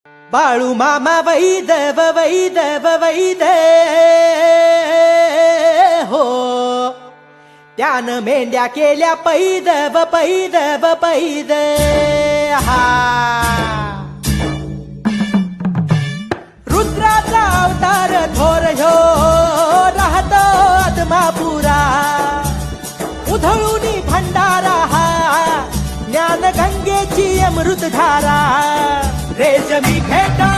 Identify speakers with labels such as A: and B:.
A: बाळू मामा वैदव वैदव वैद हो, त्यानं मेंढ्या केल्या पैदव पैदव पैद हा. रुद्राचा अवतार थोर ह्यो राहतो आदमापुरा, उधळूनी भंडारा हा ज्ञान गंगेची अमृतधारा. रेशमी फेटा